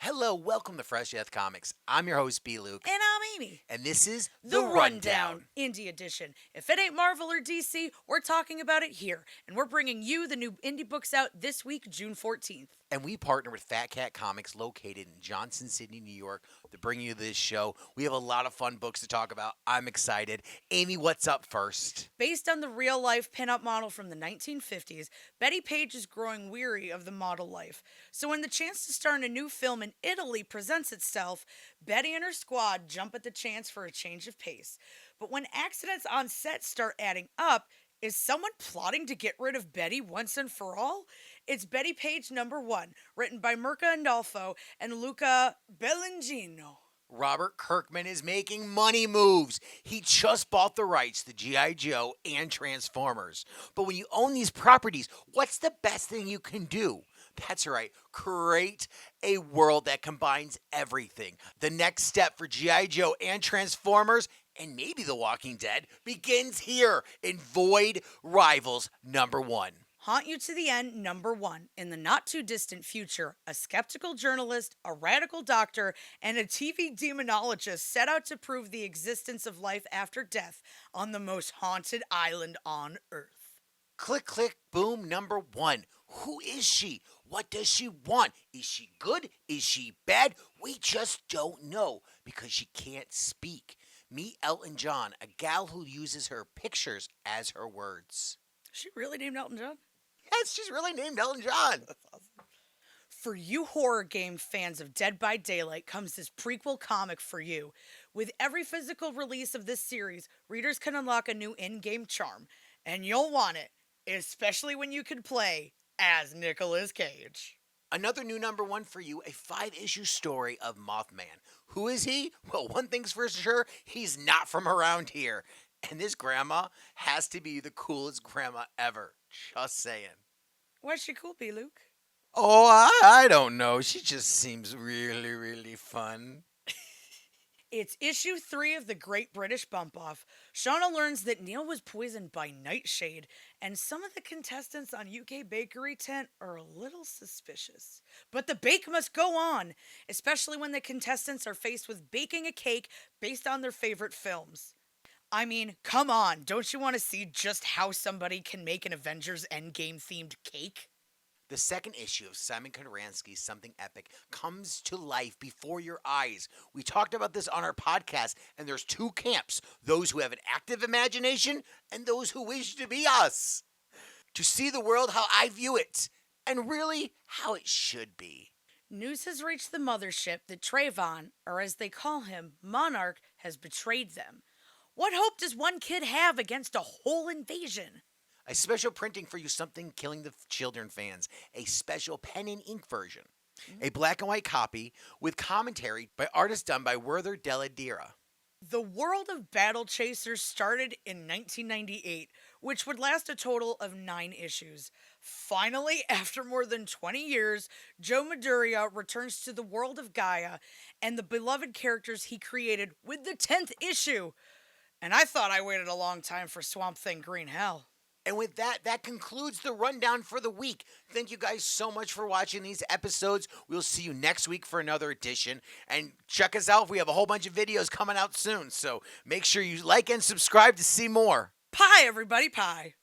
Hello, welcome to Fresh Death Comics. I'm your host, B. Luke. And I'm Amy. And this is The Rundown, Indie Edition. If it ain't Marvel or DC, we're talking about it here. And we're bringing you the new indie books out this week, June 14th. And we partner with Fat Cat Comics located in Johnson City, New York to bring you this show. We have a lot of fun books to talk about. I'm excited. Amy, what's up first? Based on the real-life pinup model from the 1950s, Bettie Page is growing weary of the model life. So when the chance to star in a new film in Italy presents itself, Betty and her squad jump at the chance for a change of pace. But when accidents on set start adding up, is someone plotting to get rid of Betty once and for all? It's Bettie Page #1, written by Mirka Andolfo and Luca Bellingino. Robert Kirkman is making money moves. He just bought the rights to G.I. Joe and Transformers. But when you own these properties, what's the best thing you can do? That's right, create a world that combines everything. The next step for G.I. Joe and Transformers, and maybe The Walking Dead, begins here in Void Rivals #1. Haunt You to the End #1. In the not-too-distant future, a skeptical journalist, a radical doctor, and a TV demonologist set out to prove the existence of life after death on the most haunted island on Earth. Klick Klick Boom #1. Who is she? What does she want? Is she good? Is she bad? We just don't know because she can't speak. Meet Elton John, a gal who uses her pictures as her words. Is she really named Elton John? Yes, she's really named Elton John. That's awesome. For you horror game fans of Dead by Daylight comes this prequel comic for you. With every physical release of this series, readers can unlock a new in-game charm. And you'll want it, especially when you can play as Nicolas Cage. Another new #1 for you, a 5-issue story of Mothman. Who is he? Well, one thing's for sure, he's not from around here. And this grandma has to be the coolest grandma ever. Just saying. Why's she cool, B. Luke? Oh, I don't know. She just seems really, really fun. It's issue 3 of the Great British Bump Off. Shauna learns that Neil was poisoned by Nightshade, and some of the contestants on UK Bakery Tent are a little suspicious. But the bake must go on, especially when the contestants are faced with baking a cake based on their favorite films. I mean, come on, don't you want to see just how somebody can make an Avengers Endgame themed cake? The second issue of Simon Konransky's Something Epic comes to life before your eyes. We talked about this on our podcast, and there's two camps, those who have an active imagination and those who wish to be us. To see the world how I view it, and really how it should be. News has reached the mothership that Trayvon, or as they call him, Monarch, has betrayed them. What hope does one kid have against a whole invasion? A special printing for you, Something Killing the Children fans. A special pen and ink version. A black and white copy with commentary by artists done by Werther Deladira. The world of Battle Chasers started in 1998, which would last a total of 9 issues. Finally, after more than 20 years, Joe Maduria returns to the world of Gaia and the beloved characters he created with the 10th issue. And I thought I waited a long time for Swamp Thing Green Hell. And with that concludes the rundown for the week. Thank you guys so much for watching these episodes. We'll see you next week for another edition. And check us out. We have a whole bunch of videos coming out soon. So make sure you like and subscribe to see more. Pie, everybody, pie.